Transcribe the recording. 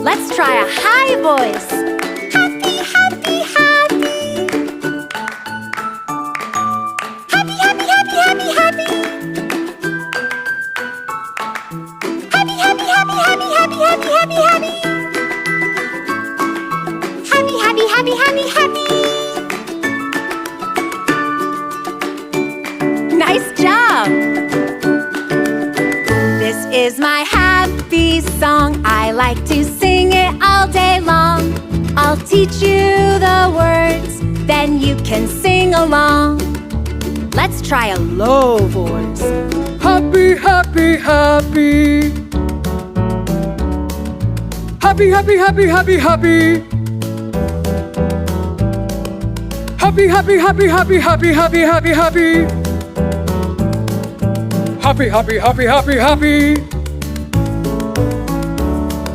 Let's try a high voice. Happy, happy, happy. Happy, happy, happy, happy, happy. Happy, happy, happy, happy, happy, happy, happy, happy. Happy, happy, happy, happy, happy. Nice job! This is my happy song. I like to sing it all day long. I'll teach you the words, then you can sing along. Let's try a low voice. Happy, happy, happy. Happy, happy, happy, happy, happy. Happy, happy, happy, happy, happy, happy, happy, happy. Happy, happy, happy, happy, happy.